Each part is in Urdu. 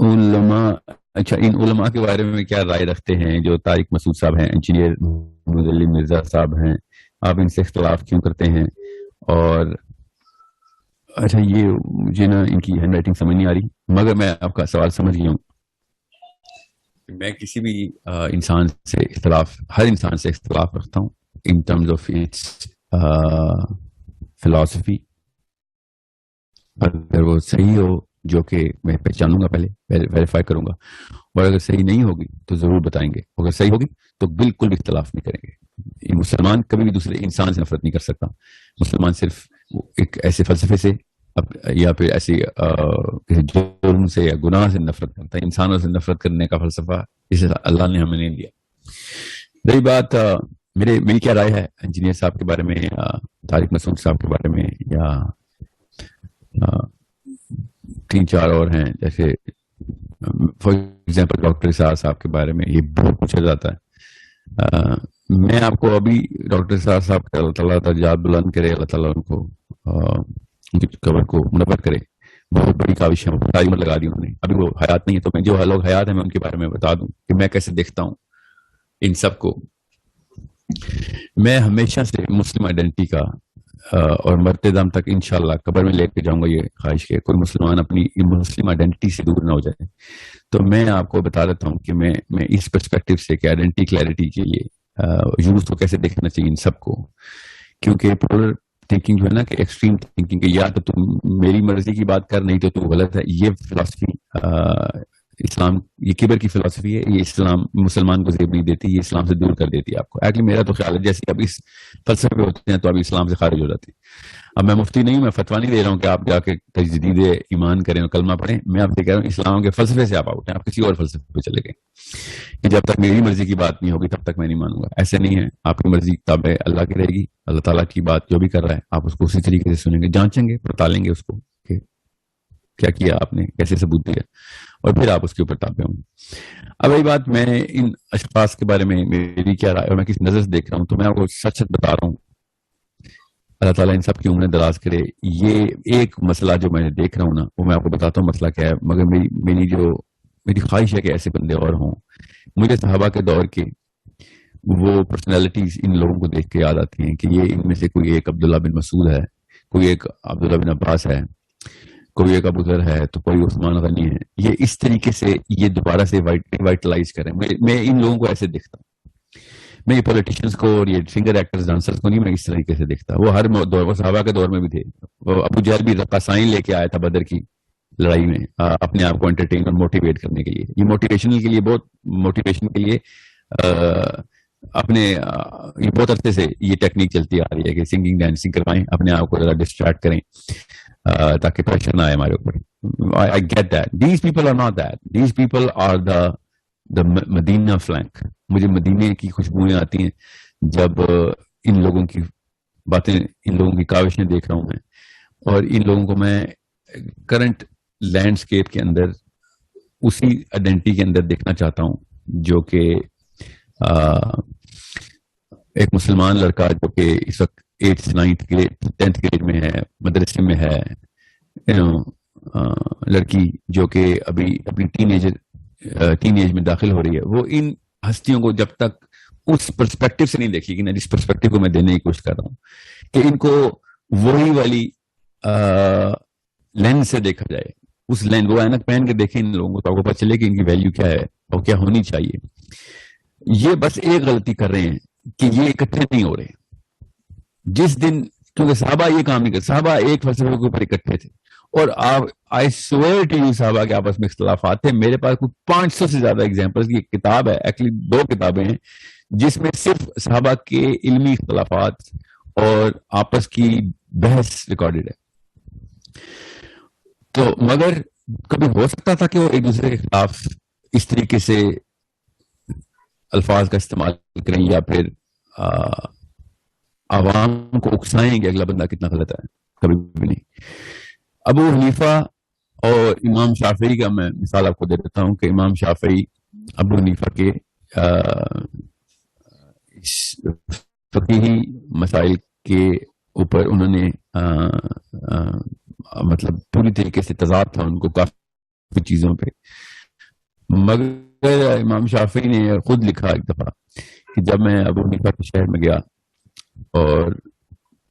علماء، اچھا ان علماء کے بارے میں کیا رائے رکھتے ہیں جو طارق مسعود صاحب ہیں، انجینئر محمد علی مرزا صاحب ہیں، آپ ان سے اختلاف کیوں کرتے ہیں؟ اور اچھا یہ مجھے نا ان کی ہینڈ رائٹنگ سمجھ نہیں آ رہی، مگر میں آپ کا سوال سمجھ گیا ہوں. میں کسی بھی انسان سے اختلاف، ہر انسان سے اختلاف رکھتا ہوں in terms of its philosophy. اگر وہ صحیح ہو، جو کہ میں پہچانوں گا، پہلے ویریفائی کروں گا، اور اگر صحیح نہیں ہوگی تو ضرور بتائیں گے. اگر صحیح ہوگی تو بالکل بھی اختلاف نہیں کریں گے. مسلمان کبھی بھی دوسرے انسان سے نفرت نہیں کر سکتا. مسلمان صرف ایک ایسے فلسفے سے یا پھر ایسی کسی جرم سے یا گناہ سے نفرت کرتا ہے. انسانوں سے نفرت کرنے کا فلسفہ اسے اللہ نے ہمیں نہیں دیا. رہی بات میری کیا رائے ہے انجینئر صاحب کے بارے میں، یا طارق مسعود صاحب کے بارے میں، یا 3-4 اور ہیں جیسے فار ایگزامپل ڈاکٹر اسحاق صاحب کے بارے میں، یہ بہت پوچھا جاتا ہے. میں آپ کو ابھی ڈاکٹر اسحاق صاحب کا اللہ تعالیٰ درجات بلند کرے، اللہ تعالیٰ ان کو ان کی قبر کو منور کرے. بہت بڑی کاوش ہے، ساری عمر لگا دی انہوں نے. ابھی وہ حیات نہیں ہے، تو میں جو لوگ حیات ہیں میں ان کے بارے میں بتا دوں کہ میں کیسے دیکھتا ہوں ان سب کو. میں ہمیشہ سے مسلم آئیڈینٹی کا اور مرتے دم تک انشاءاللہ قبر میں لے کے جاؤں گا یہ خواہش کہ کوئی مسلمان اپنی مسلم آئیڈینٹی سے دور نہ ہو جائے. تو میں آپ کو بتا دیتا ہوں کہ میں اس پرسپیکٹو سے کہ آئیڈینٹی کلیئرٹی کے لیے یوز کو کیسے دیکھنا چاہیے ان سب کو. کیونکہ پولر تھنکنگ جو ہے نا، کہ ایکسٹریم تھنکنگ کہ یا تو تم میری مرضی کی بات کر، نہیں تو تو غلط ہے، یہ فلسفی اسلام، یہ کبر کی فلسفی ہے. یہ اسلام مسلمان کو زیب نہیں دیتی، یہ اسلام سے دور کر دیتی ہے آپ کو. ایکچولی میرا تو خیال ہے جیسے اب اس فلسفے پہ ہوتے ہیں تو اب اسلام سے خارج ہو جاتے ہیں. اب میں مفتی نہیں ہوں، میں فتویٰ نہیں دے رہا ہوں کہ آپ جا کے تجدید ایمان کریں اور کلمہ پڑھیں. میں آپ سے کہہ رہا ہوں اسلام کے فلسفے سے آپ آؤٹ ہیں، آپ کسی اور فلسفے پہ چلے گئے کہ جب تک میری مرضی کی بات نہیں ہوگی تب تک میں نہیں مانوں گا. ایسے نہیں ہے، آپ کی مرضی تابع اللہ کی رہے گی. اللہ تعالیٰ کی بات جو بھی کر رہا ہے آپ اس کو اسی طریقے سے سنیں گے، جانچیں گے، پڑتالیں گے اس کو کہ کیا کیا آپ نے، کیسے ثبوت دیا، اور پھر آپ اس کے اوپر تابع ہوں گے. اب وہی بات، میں ان اشخاص کے بارے میں میری کیا رائے اور میں کس نظر سے دیکھ رہا ہوں، تو میں آپ کو سچ سچ بتا رہا ہوں. اللہ تعالیٰ ان سب کی عمریں دراز کرے. یہ ایک مسئلہ جو میں دیکھ رہا ہوں نا، وہ میں آپ کو بتاتا ہوں مسئلہ کیا ہے. مگر میری خواہش ہے کہ ایسے بندے اور ہوں. مجھے صحابہ کے دور کے وہ پرسنالٹیز ان لوگوں کو دیکھ کے یاد آتی ہیں کہ یہ ان میں سے کوئی ایک عبداللہ بن مسعود ہے، کوئی ایک عبداللہ بن عباس ہے، کوئی ایک ابو ذر ہے، تو کوئی عثمان غنی ہے. یہ اس طریقے سے یہ دوبارہ سے وائٹلائز کریں. میں ان لوگوں کو ایسے دیکھتا ہوں. میں یہ پولیٹیشنز کو اور یہ سنگر ایکٹرز ڈانسرز کو نہیں، میں اس طریقے سے دیکھتا. وہ ہر دور، وہ صحابہ کے دور میں بھی تھے. وہ ابو جہل بھی رقاصائیں لے کے آیا تھا بدر کی لڑائی میں اپنے آپ کو انٹرٹین اور موٹیویٹ کرنے کے لیے. یہ موٹیویشنل کے لیے، بہت موٹیویشن کے لیے اپنے یہ بہت عرصے سے یہ ٹیکنیک چلتی آ رہی ہے کہ سنگنگ ڈانسنگ کروائیں، اپنے آپ کو ذرا ڈسٹریکٹ کریں تاکہ پریشر نہ آئے ہمارے اوپر. I get that. These people are not that. These people are the Madina فلینک. مجھے مدینے کی خوشبوئیں آتی ہیں جب ان لوگوں کی باتیں، ان لوگوں کی کاوشیں دیکھ رہا ہوں میں. اور ان لوگوں کو میں کرنٹ لینڈسکیپ کے اندر اسی آئیڈینٹی کے اندر دیکھنا چاہتا ہوں جو کہ ایک مسلمان لڑکا جو کہ اس وقت 8th 9th grade 10th grade میں ہے، مدرسے میں ہے، لڑکی جو کہ ابھی اپنی ٹین ایج میں داخل ہو رہی ہے. وہ ان ہستیوں کو جب تک اس پرسپیکٹو سے نہیں دیکھی گی نا، جس پرسپیکٹو کو میں دینے کی کوشش کر رہا ہوں کہ ان کو وہی والی لینس سے دیکھا جائے، اس لینس، وہ اینک پہن کے دیکھیں ان لوگوں کو تو آپ کو پتہ چلے کہ ان کی ویلیو کیا ہے اور کیا ہونی چاہیے. یہ بس ایک غلطی کر رہے ہیں کہ یہ اکٹھے نہیں ہو رہے. جس دن، کیونکہ صحابہ یہ کام نہیں کرتے، صحابہ ایک فلسفے کے اوپر اکٹھے تھے. اور آپ آئی سویئر ٹو یو صحابہ کے آپس میں اختلافات تھے. میرے پاس کوئی 500 سے زیادہ ایگزامپلس کی ایک کتاب ہے، ایکچولی 2 کتابیں ہیں جس میں صرف صحابہ کے علمی اختلافات اور آپس کی بحث ریکارڈڈ ہے. تو مگر کبھی ہو سکتا تھا کہ وہ ایک دوسرے کے خلاف اس طریقے سے الفاظ کا استعمال کریں یا پھر عوام کو اکسائیں کہ اگلا بندہ کتنا غلط ہے. کبھی بھی نہیں. ابو حنیفہ اور امام شافعی کا میں مثال آپ کو دے دیتا ہوں کہ امام شافعی ابو حنیفہ کے فقہی مسائل کے اوپر انہوں نے مطلب پوری طریقے سے تضاد تھا ان کو کافی چیزوں پہ. مگر امام شافعی نے خود لکھا ایک دفعہ کہ جب میں ابو حنیفہ کے شہر میں گیا اور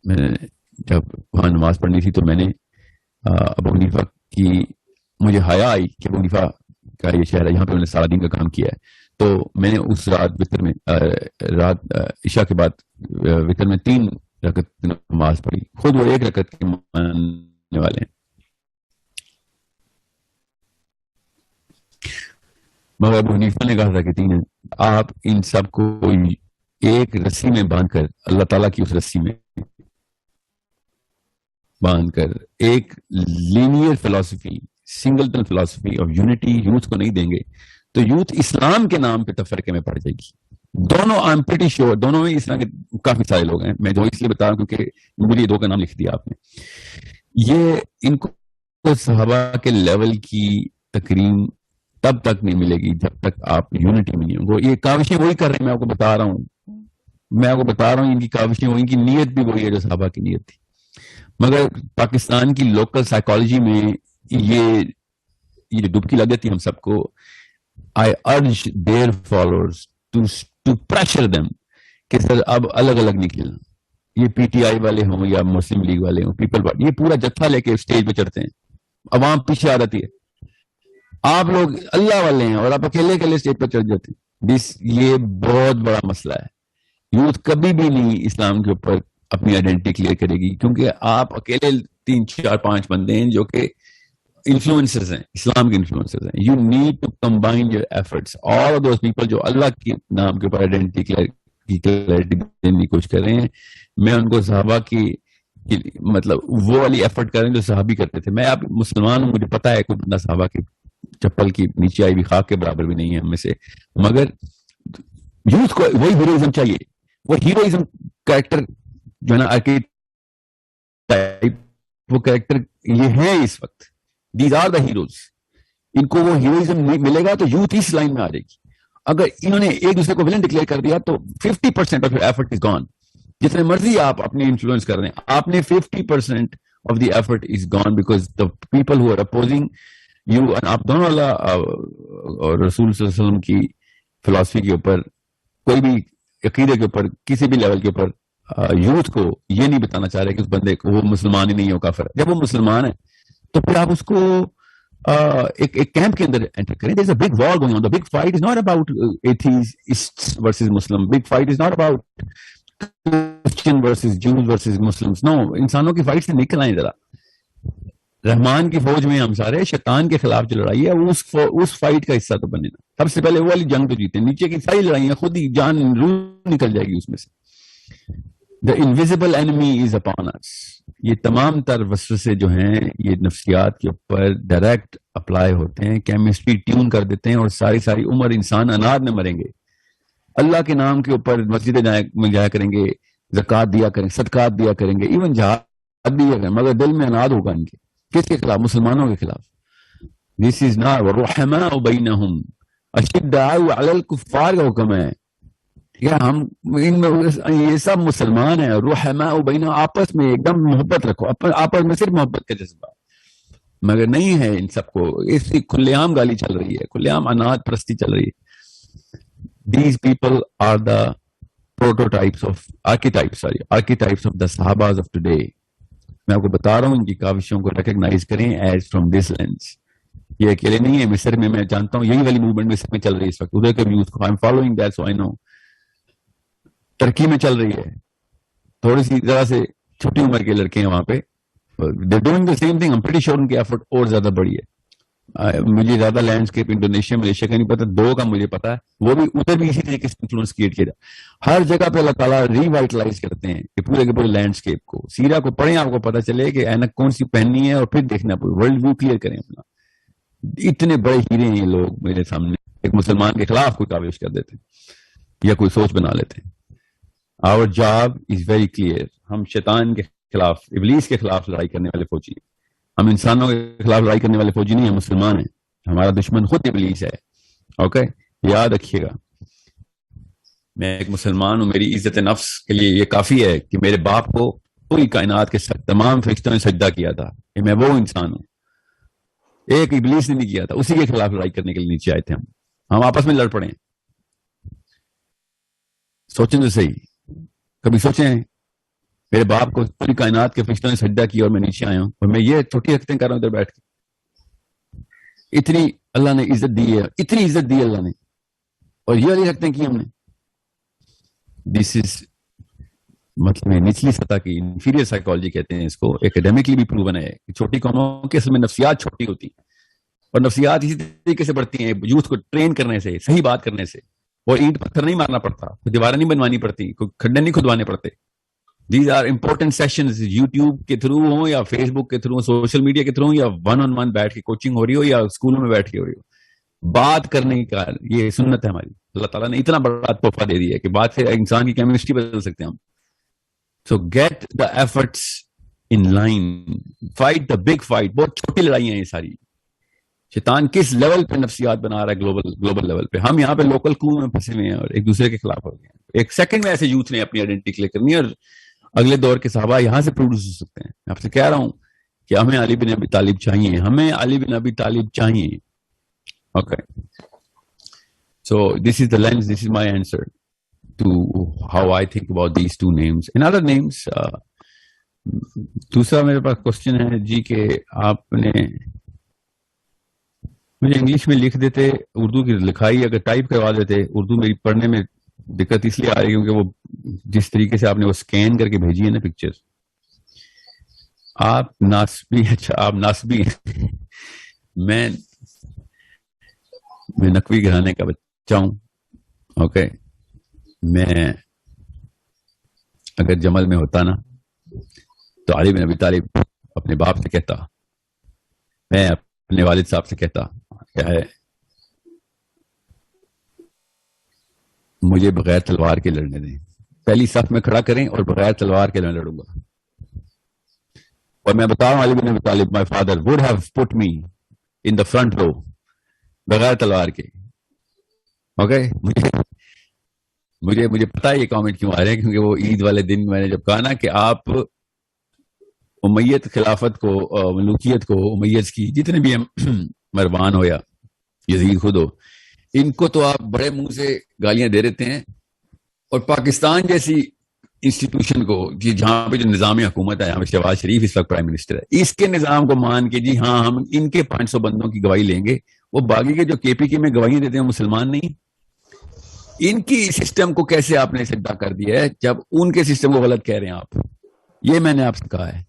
میں جب وہاں نماز پڑھنی تھی تو میں نے ابو حنیفہ کی مجھے حیا آئی کہ ابو حنیفہ کا یہ شہر ہے، یہاں پہ انہوں نے سارا دین کا کام کیا ہے. تو میں نے اس رات وتر میں رات عشاء کے بعد وتر میں 3 رکعت نماز پڑھی. خود وہ 1 رکعت کے ماننے والے ہیں، مگر ابو حنیفہ نے کہا تھا کہ 3 آپ ان سب کو ایک رسی میں باندھ کر، اللہ تعالیٰ کی اس رسی میں باندھ کر ایک لینئر فلسفی، سنگلٹن فلسفی آف یونٹی یوتھ کو نہیں دیں گے تو یوتھ اسلام کے نام پہ تفرقے میں پڑ جائے گی. دونوں آئی ایم پریٹی شیور دونوں میں اس طرح کے کافی سارے لوگ ہیں. میں جو اس لیے بتا رہا ہوں کیونکہ مجھے یہ 2 کا نام لکھ دیا آپ نے. یہ ان کو صحابہ کے لیول کی تکریم تب تک نہیں ملے گی جب تک آپ یونٹی میں نہیں ہوں. یہ کاوشیں وہی کر رہے ہیں، میں آپ کو بتا رہا ہوں ان کی کاوشیں ان کی نیت بھی وہی ہے جو صحابہ کی نیت تھی. مگر پاکستان کی لوکل سائیکالوجی میں یہ ڈبکی لگ جاتی ہے ہم سب کو. I urge their followers to pressure them کہ سر اب الگ الگ نکلنا. یہ پی ٹی آئی والے ہوں یا مسلم لیگ والے ہوں، پیپل پارٹی، یہ پورا جتھا لے کے اسٹیج پہ چڑھتے ہیں، عوام پیچھے آ جاتی ہے. آپ لوگ اللہ والے ہیں اور آپ اکیلے اکیلے اسٹیج پہ چڑھ جاتے ہیں. یہ بہت بڑا مسئلہ ہے. یوتھ کبھی بھی نہیں اسلام کے اوپر اپنی آئیڈینٹی کلیئر کرے گی، کیونکہ آپ اکیلے 3 4 5 بندے ہیں جو کہ انفلوئنسرز ہیں، اسلام کے انفلوئنسرز ہیں. You need to combine your efforts. All of those people جو اللہ کے نام کے اوپر آئیڈینٹی کلیئرٹی دینے کی کوشش کر رہے ہیں، میں ان کو صحابہ کی مطلب وہ والی ایفرٹ کر رہے ہیں جو صحابی کرتے تھے. میں اب مسلمان ہوں، مجھے پتا ہے کوئی بندہ صحابہ کی چپل کی نیچے آئی بھی خاک کے برابر بھی نہیں ہے ہم میں سے. مگر یوتھ کو وہی ہیروئزم چاہیے، وہ ہیروئزم کریکٹر جو ہے نا وہ کریکٹر یہ ہے اس وقت. These are the heroes. ان کو وہ ہیروئزم ملے گا تو یوتھ اس لائن میں آ جائے گی. اگر انہوں نے ایک دوسرے کو ولن ڈکلیئر کر دیا تو 50% of your effort is gone. جتنے مرضی آپ اپنے انفلوئنس کر رہے ہیں، آپ نے 50% of the effort is gone because the people who are opposing you. آپ دونوں اللہ اور رسول صلی اللہ علیہ وسلم کی فلسفی کے اوپر، کوئی بھی عقیدے کے اوپر، کسی بھی لیول کے اوپر یوتھ کو یہ نہیں بتانا چاہ رہے کہ اس بندے کو وہ مسلمان ہی نہیں ہے، وہ کافر ہے. جب وہ مسلمان ہے تو پھر آپ اس کو ایک کیمپ کے اندر انٹر کریں. There's a big war going on. The big fight is not about atheists versus Muslim. Big fight is not about Christian versus Jews versus Muslims. No, انسانوں کی فائٹ سے نکل آئیں ذرا. رحمان کی فوج میں ہم سارے، شیطان کے خلاف جو لڑائی ہے اس فائٹ کا حصہ تو بنے نا. سب سے پہلے وہ والی جنگ تو جیتے، نیچے کی ساری لڑائیاں خود ہی جان روح نکل جائے گی اس میں سے. The invisible enemy is upon us. یہ تمام تر وسوسے جو ہیں یہ نفسیات کے اوپر ڈائریکٹ اپلائی ہوتے ہیں، کیمسٹری ٹیون کر دیتے ہیں اور ساری عمر انسان اناد میں مریں گے. اللہ کے نام کے اوپر مسجدیں میں جایا کریں گے، زکوٰۃ دیا کریں، صدقات دیا کریں گے، ایون جہاد بھی کریں، مگر دل میں اناد ہوگا ان کے. کس کے خلاف؟ مسلمانوں کے خلاف. This is not وَالرُّحَمَاءُ بَيْنَهُمْ أَشِدَّاءُ عَلَى الْكُفَّارِ کا حکم ہے. ہم ان میں یہ سب مسلمان ہیں. رحماء بین، آپس میں ایک دم محبت رکھو، آپس میں صرف محبت کا جذبہ. مگر نہیں ہے ان سب کو، اس کی کھلے عام گالی چل رہی ہے، کھلے عام اناد پرستی چل رہی ہے. These people are the prototypes of archetypes of the Sahabas of today. میں آپ کو بتا رہا ہوں ان کی کاوشوں کو ریکگنائز کریں ایز فرام دس لینس. یہ اکیلے نہیں ہے. مصر میں جانتا ہوں یہی والی موومنٹ مصر میں چل رہی ہے اس وقت. ادھر کے یوتھ کو I am following that so I know. ترکی میں چل رہی ہے، تھوڑی سی ذرا سے چھوٹی عمر کے لڑکے ہیں وہاں پہ. They're doing the same thing. I'm pretty sure ان کی ایفرٹ اور زیادہ بڑی ہے. مجھے زیادہ لینڈسکیپ انڈونیشیا ملیشیا کا نہیں پتا، 2 کا مجھے پتا ہے. وہ بھی ادھر بھی اسی طریقے سے انفلوئنس کریٹ کیا. ہر جگہ پہ اللہ تعالیٰ ریوائٹلائز کرتے ہیں کہ پورے کے پورے لینڈسکیپ کو. سیرا کو پڑھیں، آپ کو پتا چلے کہ اینک کون سی پہننی ہے اور پھر دیکھنا پورا ورلڈ ویو کلیئر کریں اپنا. اتنے بڑے ہیرے ہیں یہ لوگ میرے سامنے. ایک مسلمان کے خلاف کوئی کاوش کر دیتے ہیں یا کوئی سوچ بنا لیتے ہیں. Our job is very clear. ہم شیطان کے خلاف، ابلیس کے خلاف لڑائی کرنے والے فوجی ہیں. ہم انسانوں کے خلاف لڑائی کرنے والے فوجی نہیں ہیں، مسلمان ہیں. ہمارا دشمن خود ابلیس ہے. اوکے، یاد رکھیے گا. میں ایک مسلمان ہوں، میری عزت نفس کے لیے یہ کافی ہے کہ میرے باپ کو پوری کائنات کے تمام فرشتوں نے سجدہ کیا تھا کہ میں وہ انسان ہوں. ایک ابلیس نے نہیں کیا تھا. اسی کے خلاف لڑائی کرنے کے لیے نیچے آئے تھے ہم. ہم آپس میں لڑ پڑے ہیں. سوچیں تو صحیح, کبھی سوچیں میرے باپ کو پوری کائنات کے فرشتوں نے سجدہ کیا اور میں نیچے آیا ہوں, اور میں یہ چھوٹی حرکتیں کر رہا ہوں ادھر بیٹھ کے. اتنی اللہ نے عزت دی ہے, اتنی عزت دی اللہ نے, اور یہ والی حرکتیں کی ہم نے. دس از مطلب نچلی سطح کی انفیریئر سائیکالوجی کہتے ہیں اس کو. ایکڈیمکلی بھی پروون ہے کہ چھوٹی قوموں کی اصل میں نفسیات چھوٹی ہوتی ہیں, اور نفسیات اسی طریقے سے بڑھتی ہیں یوتھ کو ٹرین کرنے سے, صحیح بات کرنے سے. وہ اینٹ پتھر نہیں مارنا پڑتا, دیواریں نہیں بنوانی پڑتی, کوئی کھڈے نہیں کھدوانے پڑتے. These are important sessions, YouTube کے تھرو ہوں یا فیس بک کے تھرو, سوشل میڈیا کے تھرو, یا ون آن ون بیٹھ کے کوچنگ ہو رہی ہو یا اسکولوں میں بیٹھ کے ہو رہی ہو. بات کرنے کا یہ سنت ہے ہماری. اللہ تعالیٰ نے اتنا بڑا تحفہ دے دیا ہے کہ بات سے انسان کی کیمسٹری بدل سکتے ہیں ہم. So get the efforts in line, fight the big fight. بہت چھوٹی لڑائیاں ہیں یہ ساری. شیطان کس لیول پہ نفسیات بنا رہا ہے, گلوبل لیول پہ. ہم یہاں پہ لوکل کنویں میں پھنسے ہوئے ہیں اور ایک دوسرے کے خلاف ہو گئے ہیں. ایک سیکنڈ میں ایسے یوتھ نے اپنی آئیڈینٹی کلیئر کرنی ہے, اور اگلے دور کے صحابہ یہاں سے پروڈیوس ہو سکتے ہیں. میں آپ سے کہہ رہا ہوں کہ ہمیں علی بن ابی طالب چاہیے, ہمیں علی بن ابی طالب چاہیے. Okay, so this is the lens, this is my answer to how I think about these two names and other names. دوسرا میرے پاس کوشچن ہے جی کہ آپ نے مجھے انگلش میں لکھ دیتے, اردو کی لکھائی اگر ٹائپ کروا دیتے. اردو میری پڑھنے میں دقت اس لیے آ رہی ہے کیونکہ وہ جس طریقے سے آپ نے وہ اسکین کر کے بھیجی ہے نا پکچر, آپ ناسبی, اچھا آپ ناسبی میں نقوی گھرانے کا بچہ ہوں. اوکے, میں اگر جمل میں ہوتا نا تو علی بن ابی طالب اپنے باپ سے کہتا, میں اپنے والد صاحب سے کہتا کیا ہے, مجھے بغیر تلوار کے لڑنے دیں, پہلی صف میں کھڑا کریں اور بغیر تلوار کے میں لڑوں گا. اور میں بتاؤں علی بن ابی طالب, my father would have put me in the front رو بغیر تلوار کے. اوکے, مجھے پتا ہے یہ کامنٹ کیوں آ رہے ہیں, کیونکہ وہ عید والے دن میں نے جب کہا نا کہ آپ امیت خلافت کو, ملوکیت کو, امیت کی جتنے بھی مروان ہو یا یزید خود ہو, ان کو تو آپ بڑے منہ سے گالیاں دے دیتے ہیں, اور پاکستان جیسی انسٹیٹیوشن کو جہاں پہ جو نظام حکومت ہے, یہاں شہباز شریف اس وقت پرائم منسٹر ہے, اس کے نظام کو مان کے جی ہاں ہم ان کے 500 بندوں کی گواہی لیں گے. وہ باقی کے جو کے پی کے میں گواہیاں دیتے ہیں مسلمان نہیں. ان کی سسٹم کو کیسے آپ نے سجدہ کر دیا ہے جب ان کے سسٹم کو غلط کہہ رہے ہیں آپ. یہ میں نے آپ سے کہا ہے.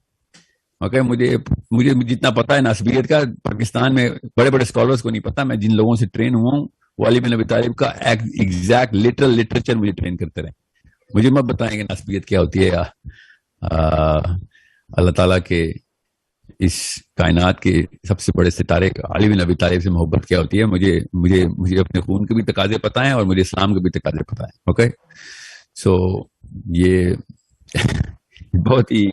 اوکے, مجھے جتنا پتا ہے ناسبیت کا, پاکستان میں بڑے بڑے اسکالرس کو نہیں پتا. میں جن لوگوں سے ٹرین ہوا ہوں وہ علی بن ابی طالب کا ایگزیکٹ لٹرل لٹریچر مجھے ٹرین کرتے رہے. مجھے مت بتائیں کہ ناسبیت کیا ہوتی ہے, یا اللہ تعالیٰ کے اس کائنات کے سب سے بڑے ستارے علی بن ابی طالب سے محبت کیا ہوتی ہے. مجھے اپنے خون کے بھی تقاضے پتہ ہیں اور مجھے اسلام کے بھی تقاضے پتہ ہیں. اوکے, سو یہ بہت ہی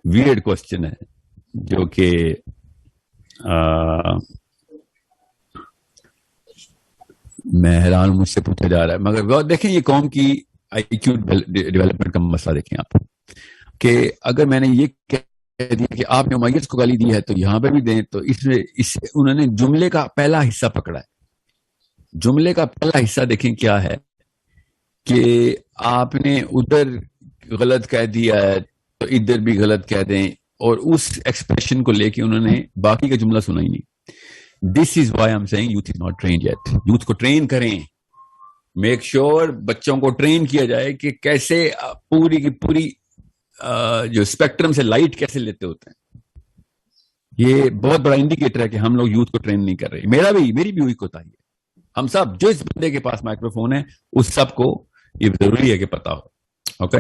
ویئرڈ کوسچن ہے جو کہ میں حیران ہوں, مجھ سے پوچھا جا رہا ہے. مگر دیکھیں یہ قوم کی آئی کیو ڈیولپمنٹ کا مسئلہ دیکھیں آپ, کہ اگر میں نے یہ کہہ دیا کہ آپ نے امیت کو گالی دی ہے تو یہاں پہ بھی دیں, تو اس میں انہوں نے جملے کا پہلا حصہ پکڑا ہے. جملے کا پہلا حصہ دیکھیں کیا ہے کہ آپ نے ادھر غلط کہہ دیا ہے تو ادھر بھی غلط کہہ دیں, اور اس ایکسپریشن کو لے کے انہوں نے باقی کا جملہ سنا ہی نہیں. This is why I'm seeing youth is not trained yet. Youth کو ٹرین کریں, میک شیور بچوں کو ٹرین کیا جائے کہ کیسے پوری کی پوری جو اسپیکٹرم سے لائٹ کیسے لیتے ہوتے ہیں. یہ بہت بڑا انڈیکیٹر ہے کہ ہم لوگ یوتھ کو ٹرین نہیں کر رہے. میری بھی وہی کوتاہی ہے. ہم سب جو اس بندے کے پاس مائکرو فون ہے اس سب کو یہ ضروری ہے کہ پتا ہو. اوکے,